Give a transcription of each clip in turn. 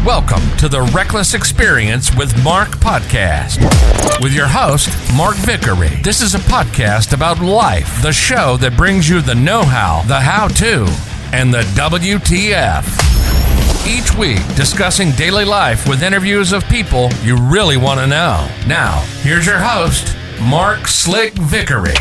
Welcome to the Reckless Experience with Mark podcast with your host, Mark Vickery. This is a podcast about life, the show that brings you the know-how, the how-to, and the WTF. Each week, discussing daily life with interviews of people you really want to know. Now, here's your host, Mark Slick Vickery.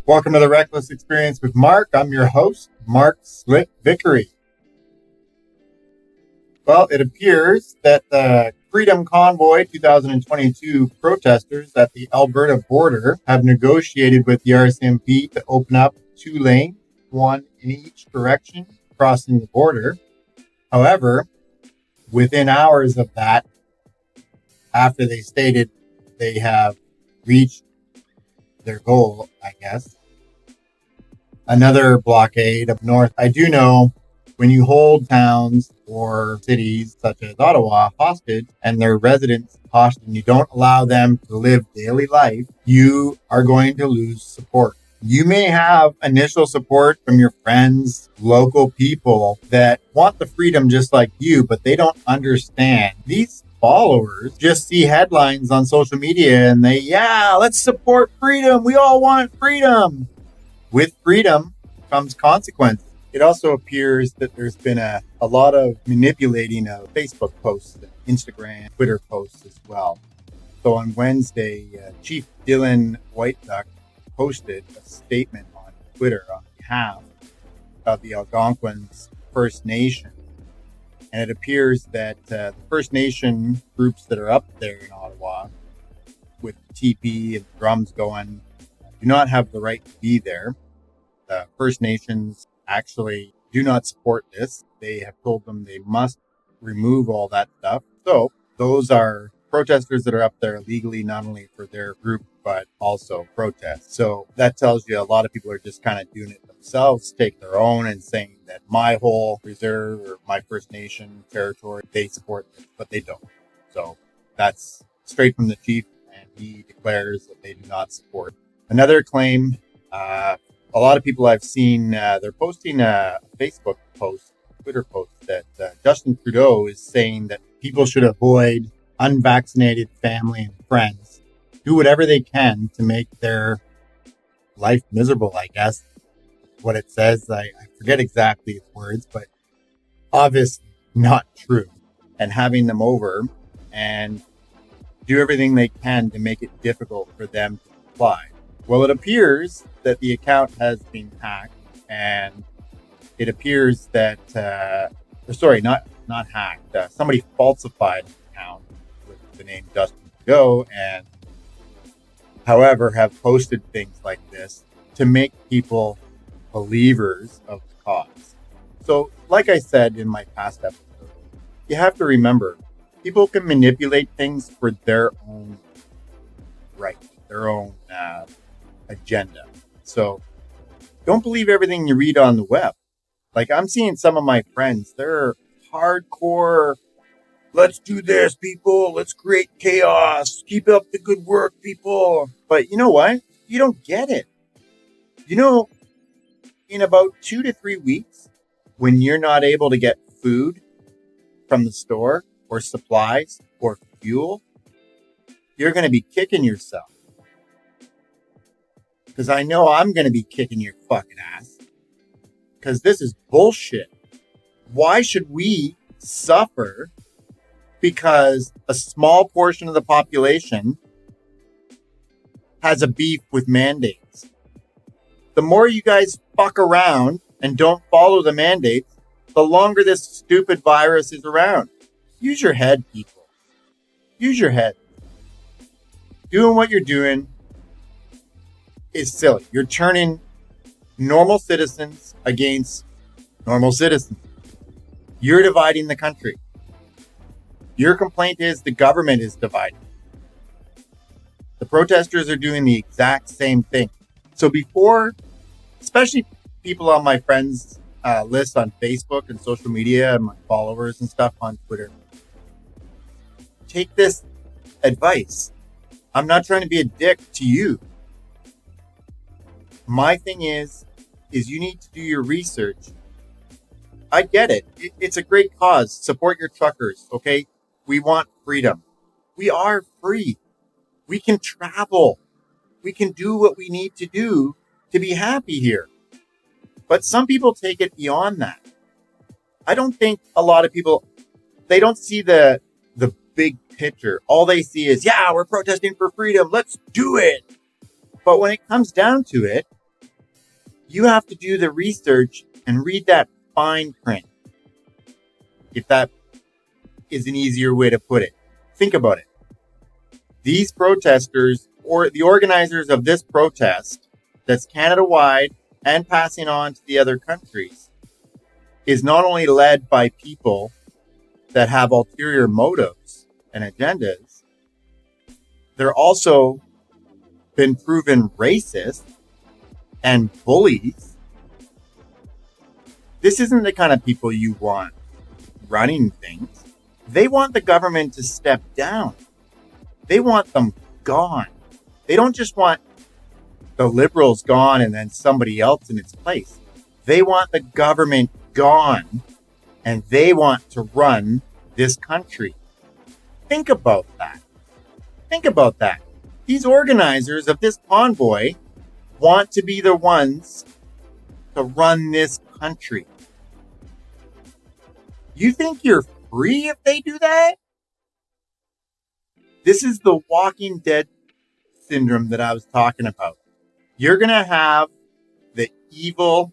Welcome to the Reckless Experience with Mark. I'm your host, Mark Slick Vickery. Well, it appears that the Freedom Convoy 2022 protesters at the Alberta border have negotiated with the RCMP to open up 2 lanes, one in each direction, crossing the border. However, within hours of that, after they stated they have reached their goal, I guess, another blockade up north. I do know when you hold towns or cities such as Ottawa hostage and their residents hostage and you don't allow them to live daily life, you are going to lose support. You may have initial support from your friends, local people that want the freedom just like you, but they don't understand. These followers just see headlines on social media and let's support freedom. We all want freedom. With freedom comes consequences. It also appears that there's been a lot of manipulating of Facebook posts, Instagram, Twitter posts as well. So on Wednesday, Chief Dylan Whiteduck posted a statement on Twitter on behalf of the Algonquins First Nation. And it appears that the First Nation groups that are up there in Ottawa with the TP and drums going do not have the right to be there. The First Nations actually do not support this. They have told them they must remove all that stuff. So those are protesters that are up there illegally, not only for their group, but also protest. So that tells you a lot of people are just kind of doing it themselves, take their own and saying that my whole reserve or my First Nation territory, they support this, but they don't. So that's straight from the chief, and he declares that they do not support. Another claim, a lot of people I've seen, they're posting a Facebook post, Twitter post that Justin Trudeau is saying that people should avoid unvaccinated family and friends, do whatever they can to make their life miserable, I guess. What it says, I forget exactly its words, but obviously not true. And having them over and do everything they can to make it difficult for them to comply. Well, it appears that the account has been hacked, and it appears that, not hacked. Somebody falsified the account with the name Justin Trudeau, and however have posted things like this to make people believers of the cause. So, like I said in my past episode, you have to remember, people can manipulate things for their own right, their own agenda. So don't believe everything you read on the web. Like I'm seeing some of my friends, they're hardcore. Let's do this, people. Let's create chaos. Keep up the good work, people. But you know what? You don't get it. You know, in about 2 to 3 weeks, when you're not able to get food from the store or supplies or fuel, you're going to be kicking yourself. Because I know I'm going to be kicking your fucking ass. Because this is bullshit. Why should we suffer because a small portion of the population has a beef with mandates? The more you guys fuck around and don't follow the mandates, the longer this stupid virus is around. Use your head, people. Use your head. Doing what you're doing is silly. You're turning normal citizens against normal citizens. You're dividing the country. Your complaint is the government is divided. The protesters are doing the exact same thing. So before, especially people on my friends list on Facebook and social media and my followers and stuff on Twitter. Take this advice. I'm not trying to be a dick to you. My thing is you need to do your research. I get it. It's a great cause. Support your truckers, okay? We want freedom. We are free. We can travel. We can do what we need to do to be happy here. But some people take it beyond that. I don't think a lot of people, they don't see the big picture. All they see is, yeah, we're protesting for freedom. Let's do it. But when it comes down to it, you have to do the research and read that fine print. If that is an easier way to put it. Think about it. These protesters, or the organizers of this protest that's Canada-wide and passing on to the other countries, is not only led by people that have ulterior motives and agendas, they're also been proven racist and bullies. This isn't the kind of people you want running things. They want the government to step down. They want them gone. They don't just want the Liberals gone and then somebody else in its place. They want the government gone, and they want to run this country. Think about that. Think about that. These organizers of this convoy want to be the ones to run this country. You think you're free if they do that? This is the Walking Dead syndrome that I was talking about. You're going to have the evil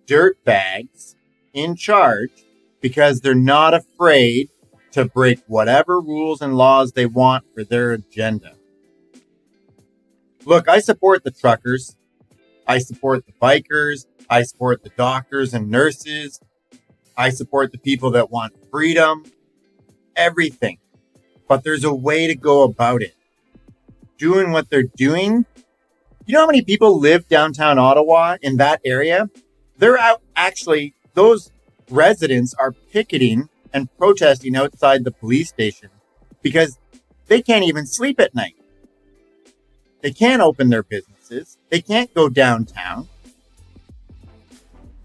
dirtbags in charge because they're not afraid to break whatever rules and laws they want for their agenda. Look, I support the truckers. I support the bikers. I support the doctors and nurses. I support the people that want freedom. Everything. But there's a way to go about it. Doing what they're doing. You know how many people live downtown Ottawa in that area? They're out, actually, those residents are picketing and protesting outside the police station because they can't even sleep at night. They can't open their businesses. They can't go downtown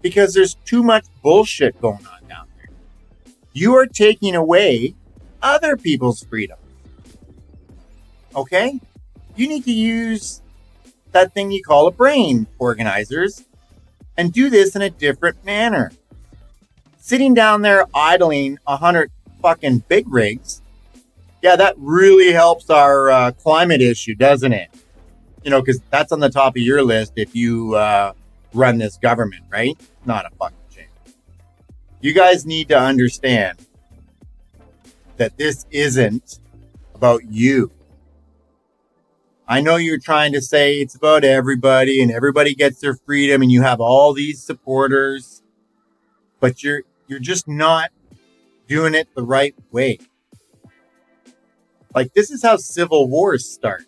because there's too much bullshit going on down there. You are taking away other people's freedom. Okay? You need to use that thing you call a brain, organizers, and do this in a different manner. Sitting down there idling 100 fucking big rigs, yeah, that really helps our climate issue, doesn't it? You know, because that's on the top of your list if you run this government, right? Not a fucking chance. You guys need to understand that this isn't about you. I know you're trying to say it's about everybody and everybody gets their freedom and you have all these supporters, but you're just not doing it the right way. Like, this is how civil wars start.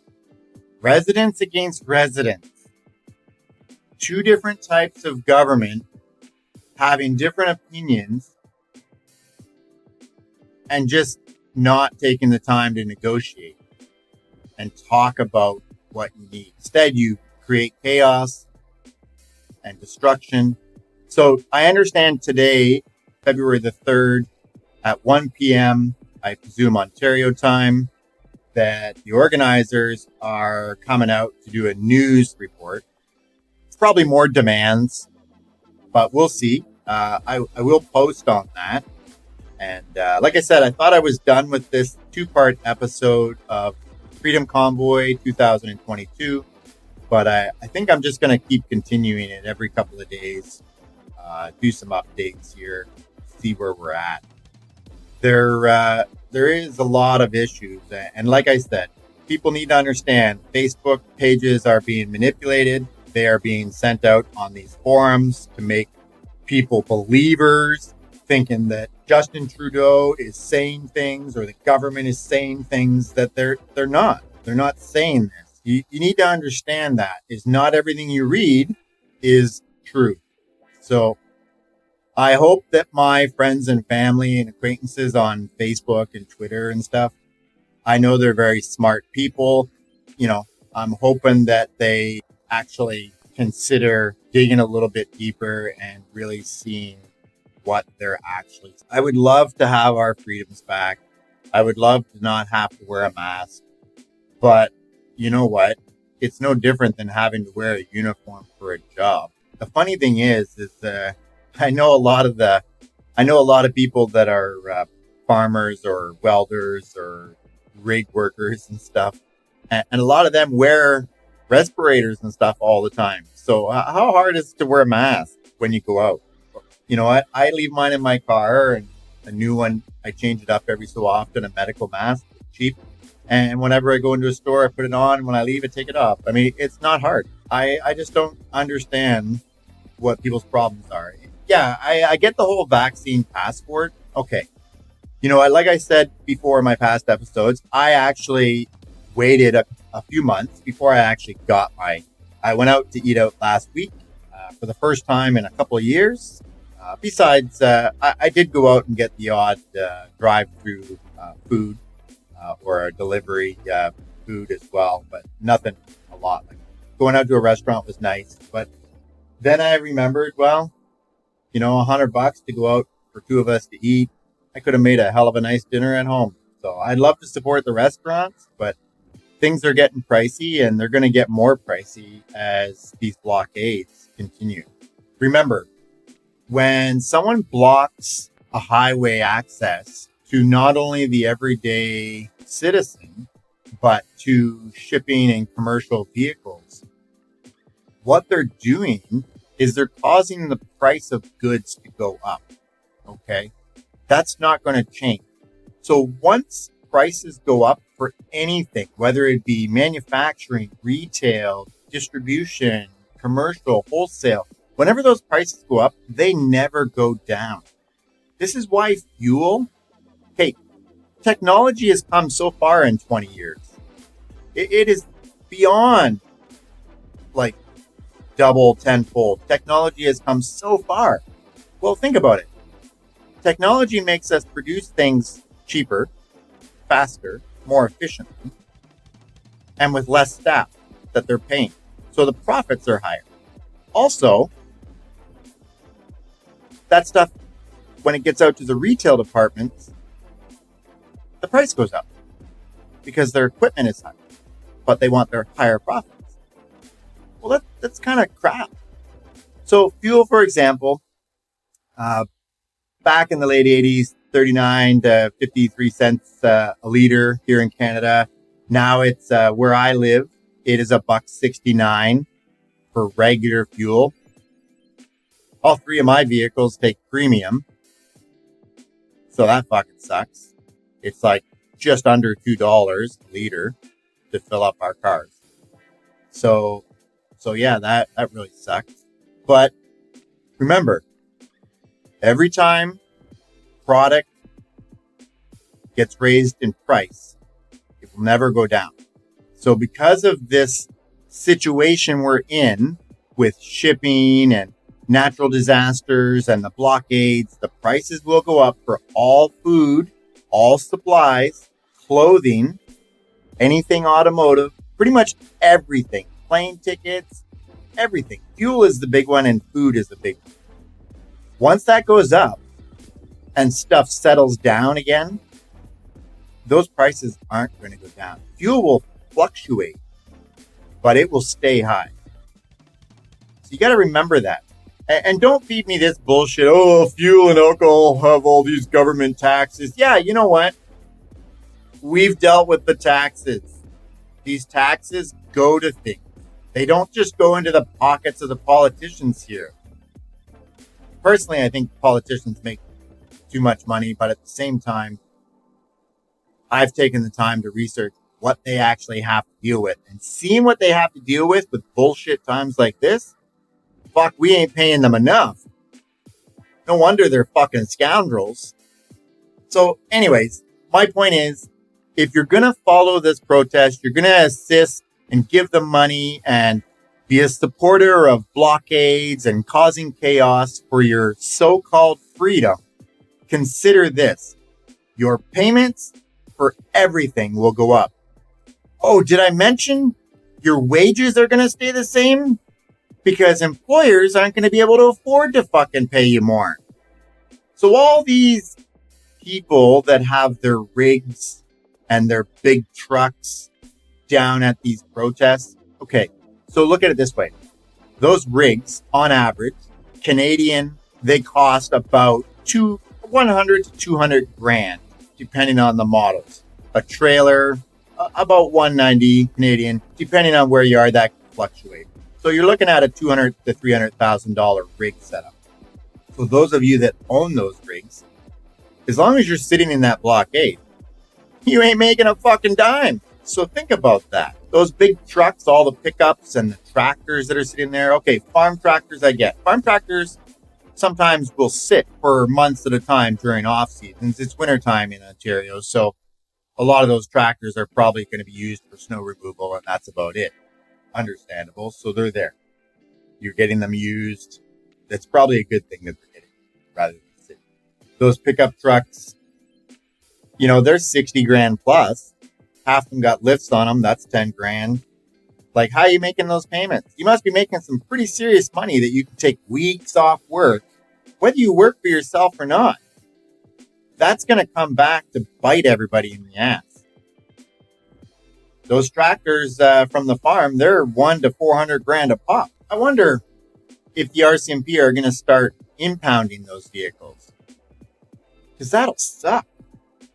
Residents against residents. Two different types of government having different opinions and just not taking the time to negotiate and talk about what you need. Instead, you create chaos and destruction. So I understand today, February the 3rd at 1 p.m., I presume Ontario time, that the organizers are coming out to do a news report. It's probably more demands, but we'll see. I will post on that. And like I said, I thought I was done with this 2-part episode of Freedom Convoy 2022, but I think I'm just going to keep continuing it every couple of days, do some updates here, see where we're at. There is a lot of issues, and like I said, people need to understand Facebook pages are being manipulated. They are being sent out on these forums to make people believers, thinking that Justin Trudeau is saying things or the government is saying things that they're not. They're not saying this. You need to understand that is not everything you read is true. So I hope that my friends and family and acquaintances on Facebook and Twitter and stuff, I know they're very smart people. You know, I'm hoping that they actually consider digging a little bit deeper and really seeing what they're actually. I would love to have our freedoms back. I would love to not have to wear a mask. But you know what? It's no different than having to wear a uniform for a job. The funny thing is I know a lot of people that are farmers or welders or rig workers and stuff, and a lot of them wear respirators and stuff all the time. So how hard is it to wear a mask when you go out? You know what? I leave mine in my car, and a new one, I change it up every so often. A medical mask, cheap. And whenever I go into a store, I put it on. When I leave, I take it off. I mean, it's not hard. I just don't understand what people's problems are. Yeah, I get the whole vaccine passport. Okay. You know, like I said before in my past episodes, I actually waited a few months before I actually got I went out to eat out last week for the first time in a couple of years. Besides, I did go out and get the odd drive-through food or a delivery food as well, but nothing a lot. Like going out to a restaurant was nice, but then I remembered, well, you know, $100 to go out for two of us to eat. I could have made a hell of a nice dinner at home. So I'd love to support the restaurants, but things are getting pricey, and they're going to get more pricey as these blockades continue. Remember, when someone blocks a highway access to not only the everyday citizen, but to shipping and commercial vehicles, what they're doing is they're causing the price of goods to go up. Okay? That's not going to change. So once prices go up for anything, whether it be manufacturing, retail, distribution, commercial, wholesale, whenever those prices go up, they never go down. This is why fuel, technology has come so far in 20 years. It is beyond like double, tenfold. Technology has come so far. Well, think about it. Technology makes us produce things cheaper, faster, more efficiently, and with less staff that they're paying. So the profits are higher. Also, that stuff, when it gets out to the retail departments, the price goes up because their equipment is higher, but they want their higher profits. Well, that's kind of crap. So fuel, for example, back in the late 80s, 39 to 53 cents a liter here in Canada. Now it's where I live, it is $1.69 for regular fuel. All three of my vehicles take premium. So that fucking sucks. It's like just under $2 a liter to fill up our cars. So yeah, that really sucks. But remember, every time product gets raised in price, it will never go down. So because of this situation we're in with shipping and natural disasters and the blockades, the prices will go up for all food, all supplies, clothing, anything automotive, pretty much everything, plane tickets, everything. Fuel is the big one and food is the big one. Once that goes up and stuff settles down again, those prices aren't going to go down. Fuel will fluctuate, but it will stay high. So you got to remember that. And don't feed me this bullshit. Oh, fuel and alcohol have all these government taxes. Yeah, you know what? We've dealt with the taxes. These taxes go to things. They don't just go into the pockets of the politicians here. Personally, I think politicians make too much money, but at the same time, I've taken the time to research what they actually have to deal with, and seeing what they have to deal with bullshit times like this. Fuck, we ain't paying them enough. No wonder they're fucking scoundrels. So anyways, my point is, if you're going to follow this protest, you're going to assist and give them money and be a supporter of blockades and causing chaos for your so-called freedom, consider this. Your payments for everything will go up. Oh, did I mention your wages are going to stay the same? Because employers aren't going to be able to afford to fucking pay you more. So all these people that have their rigs and their big trucks down at these protests. Okay, so look at it this way. Those rigs, on average, Canadian, they cost about 100 to 200 grand, depending on the models. A trailer, about 190 Canadian, depending on where you are, that can fluctuate. So you're looking at a $200,000 to $300,000 rig setup. So those of you that own those rigs, as long as you're sitting in that blockade, you ain't making a fucking dime. So think about that. Those big trucks, all the pickups and the tractors that are sitting there. Okay, farm tractors I get. Farm tractors sometimes will sit for months at a time during off seasons. It's wintertime in Ontario, so a lot of those tractors are probably going to be used for snow removal, and that's about it. Understandable. So they're there. You're getting them used. That's probably a good thing that they're getting rather than sitting. Those pickup trucks, you know, they're 60 grand plus. Half of them got lifts on them. That's 10 grand. Like, how are you making those payments? You must be making some pretty serious money that you can take weeks off work, whether you work for yourself or not. That's going to come back to bite everybody in the ass. Those tractors from the farm, they're 100 to 400 grand a pop. I wonder if the RCMP are going to start impounding those vehicles. Because that'll suck.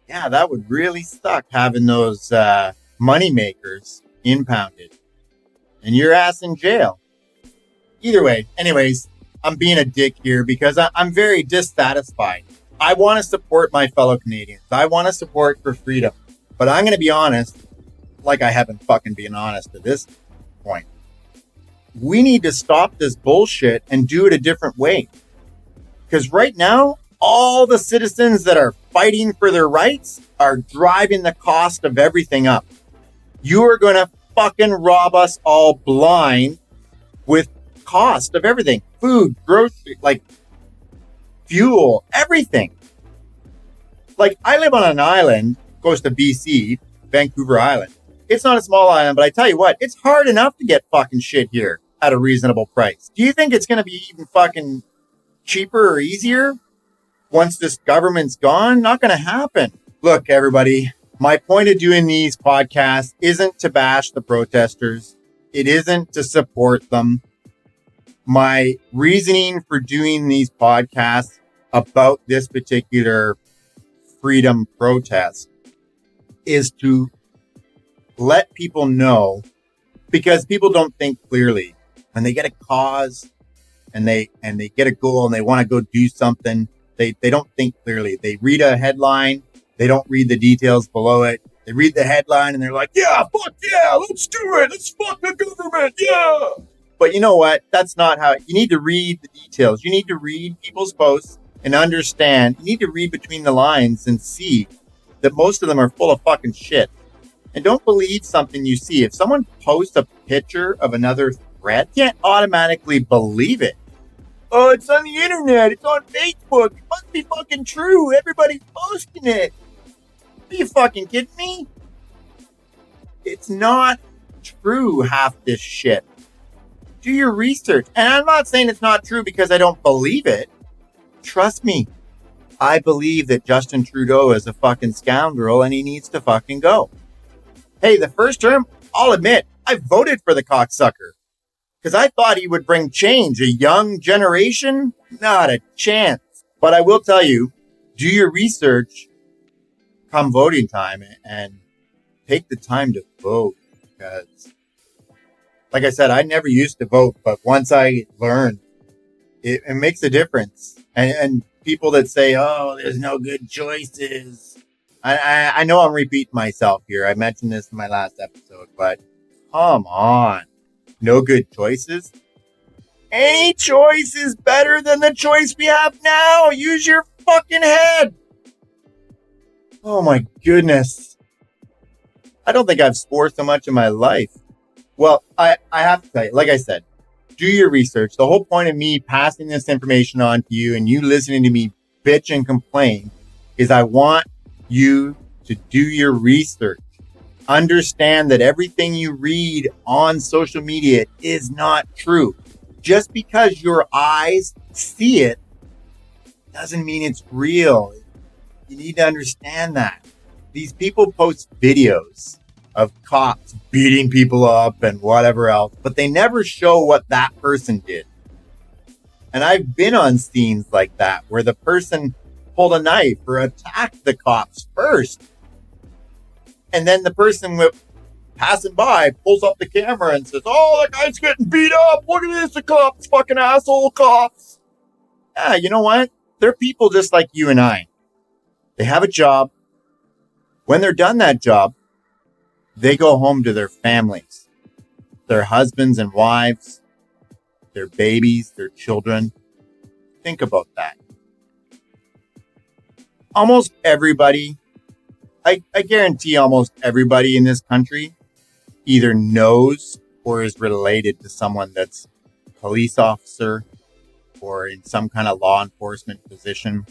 Yeah, that would really suck having those money makers impounded. And your ass in jail. Either way, anyways, I'm being a dick here because I'm very dissatisfied. I want to support my fellow Canadians. I want to support for freedom. But I'm going to be honest, like I haven't fucking been honest at this point. We need to stop this bullshit and do it a different way. Because right now, all the citizens that are fighting for their rights are driving the cost of everything up. You are going to fucking rob us all blind with cost of everything. Food, grocery, like fuel, everything. Like, I live on an island, close to BC, Vancouver Island. It's not a small island, but I tell you what, it's hard enough to get fucking shit here at a reasonable price. Do you think it's going to be even fucking cheaper or easier once this government's gone? Not going to happen. Look, everybody, my point of doing these podcasts isn't to bash the protesters. It isn't to support them. My reasoning for doing these podcasts about this particular freedom protest is to let people know, because people don't think clearly. When they get a cause and they get a goal and they want to go do something, they don't think clearly. They read a headline, they don't read the details below it. They read the headline and they're like, yeah, fuck yeah, let's do it. Let's fuck the government. Yeah. But you know what? That's not how you need to read the details. You need to read people's posts and understand. You need to read between the lines and see that most of them are full of fucking shit. And don't believe something you see. If someone posts a picture of another threat, you can't automatically believe it. Oh, it's on the internet. It's on Facebook. It must be fucking true. Everybody's posting it. Are you fucking kidding me? It's not true, half this shit. Do your research. And I'm not saying it's not true because I don't believe it. Trust me. I believe that Justin Trudeau is a fucking scoundrel and he needs to fucking go. Hey, the first term, I'll admit, I voted for the cocksucker. Because I thought he would bring change. A young generation? Not a chance. But I will tell you, do your research come voting time and take the time to vote. Because, like I said, I never used to vote. But once I learned, it makes a difference. And people that say, oh, there's no good choices. I know I'm repeating myself here. I mentioned this in my last episode, but come on. No good choices? Any choice is better than the choice we have now. Use your fucking head. Oh my goodness. I don't think I've swore so much in my life. Well, I have to tell you, like I said, do your research. The whole point of me passing this information on to you and you listening to me bitch and complain is I want you to do your research. Understand that everything you read on social media is not true. Just because your eyes see it doesn't mean it's real. You need to understand that. These people post videos of cops beating people up and whatever else, but they never show what that person did. And I've been on scenes like that where the person pulled a knife or attacked the cops first. And then the person passing by pulls up the camera and says, "Oh, that guy's getting beat up. Look at this, the cops, fucking asshole cops." Yeah, you know what? They're people just like you and I. They have a job. When they're done that job, they go home to their families, their husbands and wives, their babies, their children. Think about that. Almost everybody, I guarantee almost everybody in this country either knows or is related to someone that's a police officer or in some kind of law enforcement position.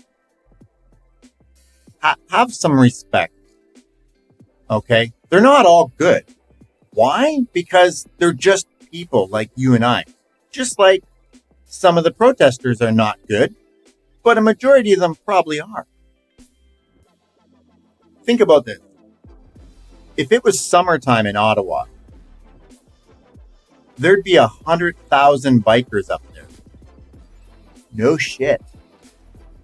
Have some respect. Okay? They're not all good. Why? Because they're just people like you and I. Just like some of the protesters are not good, but a majority of them probably are. Think about this. If it was summertime in Ottawa, there'd be 100,000 bikers up there. No shit.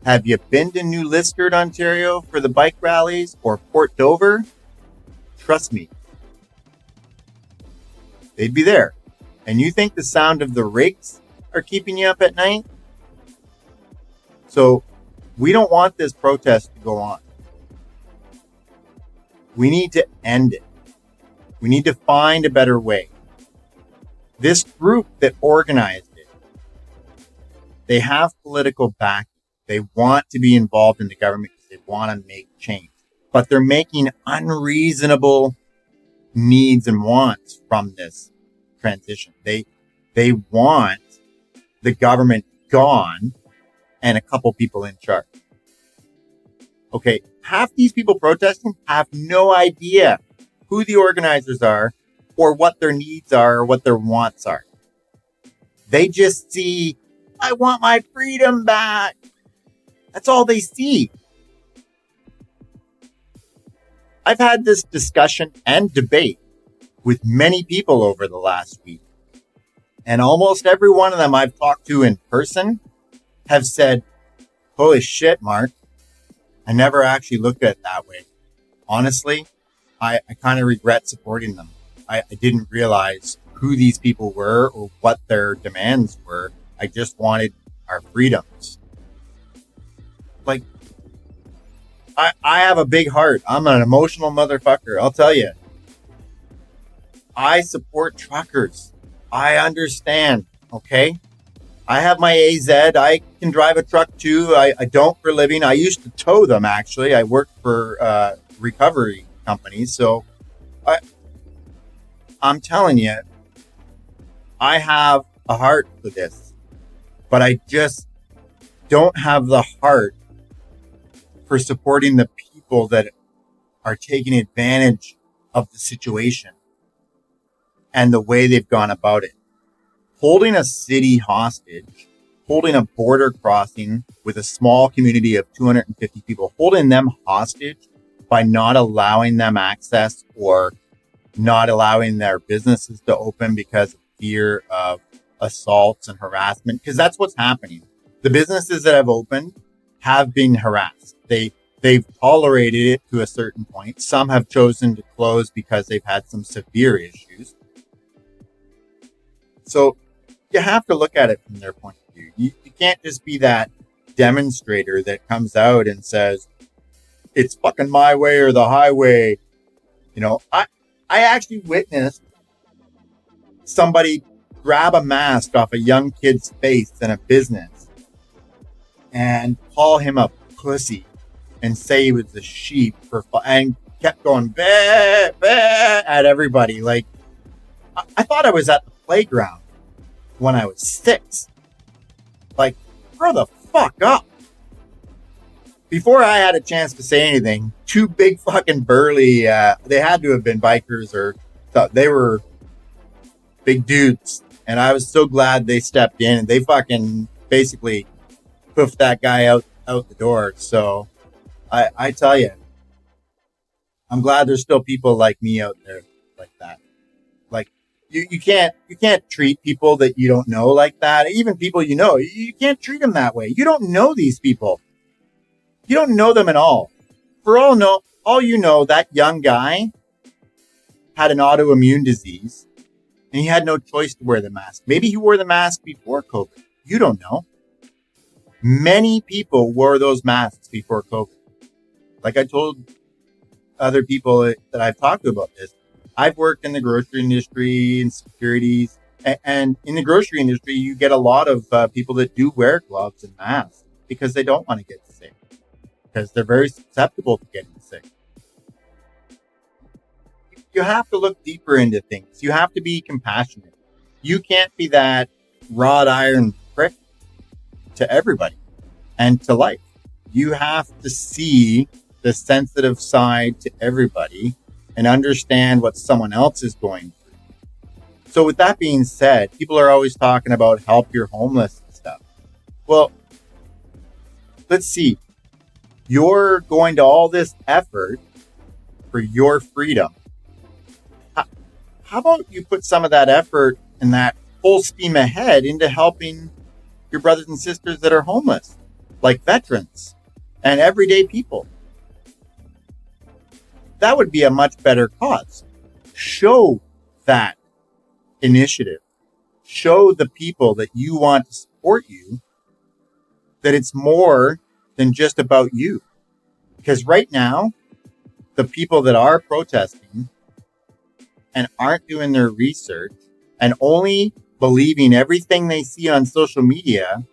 Have you been to New Liskeard, Ontario for the bike rallies or Port Dover? Trust me. They'd be there. And you think the sound of the rigs are keeping you up at night? So we don't want this protest to go on. We need to end it. We need to find a better way. This group that organized it, they have political backing. They want to be involved in the government because they want to make change. But they're making unreasonable needs and wants from this transition. They want the government gone and a couple people in charge. Okay, half these people protesting have no idea who the organizers are or what their needs are or what their wants are. They just see, I want my freedom back. That's all they see. I've had this discussion and debate with many people over the last week. And almost every one of them I've talked to in person have said, holy shit, Mark, I never actually looked at it that way. Honestly, I kind of regret supporting them. I didn't realize who these people were or what their demands were. I just wanted our freedoms. Like, I have a big heart. I'm an emotional motherfucker. I'll tell you. I support truckers. I understand. Okay. I have my AZ. I can drive a truck too. I don't for a living. I used to tow them actually. I worked for recovery companies. So I'm telling you, I have a heart for this, but I just don't have the heart for supporting the people that are taking advantage of the situation and the way they've gone about it. Holding a city hostage, holding a border crossing with a small community of 250 people, holding them hostage by not allowing them access or not allowing their businesses to open because of fear of assaults and harassment, because that's what's happening. The businesses that have opened have been harassed. They've tolerated it to a certain point. Some have chosen to close because they've had some severe issues. So you have to look at it from their point of view. You can't just be that demonstrator that comes out and says, it's fucking my way or the highway. You know, I actually witnessed somebody grab a mask off a young kid's face in a business and call him a pussy and say he was a sheep and kept going bah, bah, at everybody. Like, I thought I was at the playground when I was 6. Like, grow the fuck up. Before I had a chance to say anything, 2 big fucking burly, they had to have been bikers or they were big dudes. And I was so glad they stepped in and they fucking basically poofed that guy out the door. So I tell you, I'm glad there's still people like me out there like that. Like you can't treat people that you don't know like that. Even people you know, you can't treat them that way. You don't know these people. You don't know them at all. For all you know, that young guy had an autoimmune disease and he had no choice to wear the mask. Maybe he wore the mask before COVID. You don't know. Many people wore those masks before COVID. Like I told other people that I've talked to about this, I've worked in the grocery industry and securities. And in the grocery industry, you get a lot of people that do wear gloves and masks because they don't want to get sick. Because they're very susceptible to getting sick. You have to look deeper into things. You have to be compassionate. You can't be that wrought iron prick to everybody and to life. You have to see the sensitive side to everybody and understand what someone else is going through. So with that being said, people are always talking about help your homeless and stuff. Well, let's see. You're going to all this effort for your freedom. How about you put some of that effort and that full steam ahead into helping your brothers and sisters that are homeless, like veterans and everyday people? That would be a much better cause. Show that initiative. Show the people that you want to support you that it's more than just about you. Because right now, the people that are protesting and aren't doing their research and only believing everything they see on social media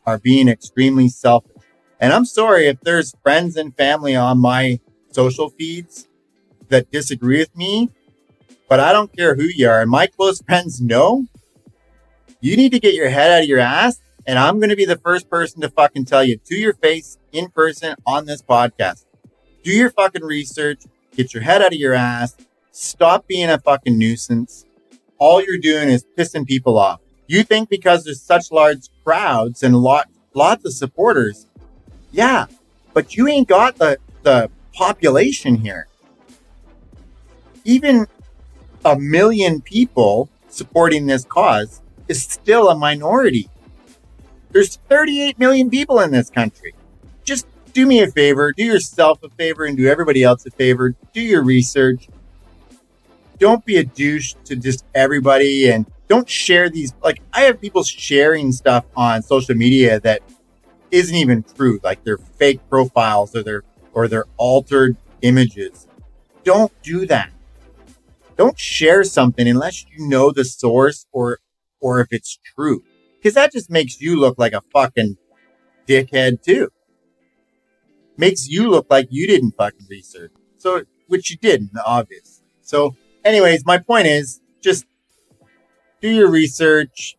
are being extremely selfish. And I'm sorry if there's friends and family on my social feeds that disagree with me, but I don't care who you are. And my close friends know you need to get your head out of your ass. And I'm going to be the first person to fucking tell you to your face in person on this podcast. Do your fucking research. Get your head out of your ass. Stop being a fucking nuisance. All you're doing is pissing people off. You think because there's such large crowds and lots of supporters. Yeah, but you ain't got the population here. Even 1 million people supporting this cause is still a minority. There's 38 million people in this country. Just do me a favor, do yourself a favor, and do everybody else a favor. Do your research. Don't be a douche to just everybody, and don't share these. Like, I have people sharing stuff on social media that isn't even true, like they're fake profiles or they're altered images. Don't do that. Don't share something unless you know the source or if it's true. Because that just makes you look like a fucking dickhead too. Makes you look like you didn't fucking research. So, which you didn't, obviously. So, anyways, my point is just do your research,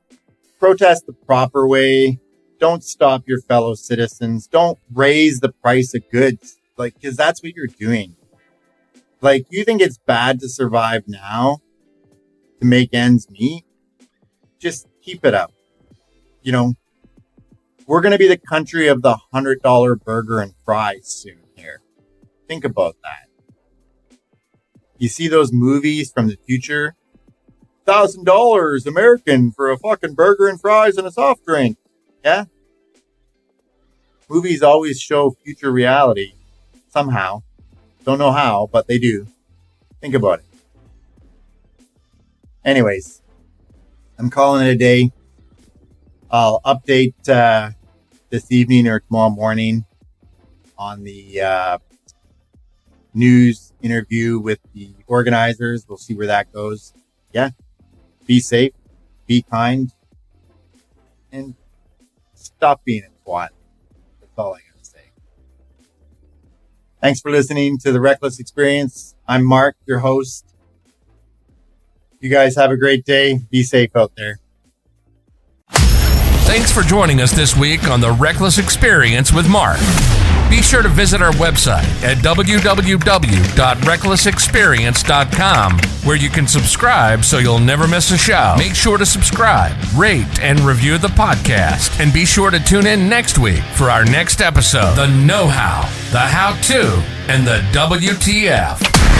protest the proper way. Don't stop your fellow citizens. Don't raise the price of goods. Like, because that's what you're doing. Like, you think it's bad to survive now to make ends meet? Just keep it up. You know, we're going to be the country of the $100 burger and fries soon here. Think about that. You see those movies from the future? $1,000 American for a fucking burger and fries and a soft drink. Yeah? Movies always show future reality somehow. Don't know how, but they do. Think about it. Anyways, I'm calling it a day. I'll update this evening or tomorrow morning on the news interview with the organizers. We'll see where that goes. Yeah. Be safe, be kind, and stop being a twat. That's all I gotta say. Thanks for listening to The Reckless Experience. I'm Mark, your host. You guys have a great day. Be safe out there. Thanks for joining us this week on The Reckless Experience with Mark. Be sure to visit our website at www.recklessexperience.com, where you can subscribe so you'll never miss a show. Make sure to subscribe, rate, and review the podcast. And be sure to tune in next week for our next episode, The Know-How, The How-To, and the WTF.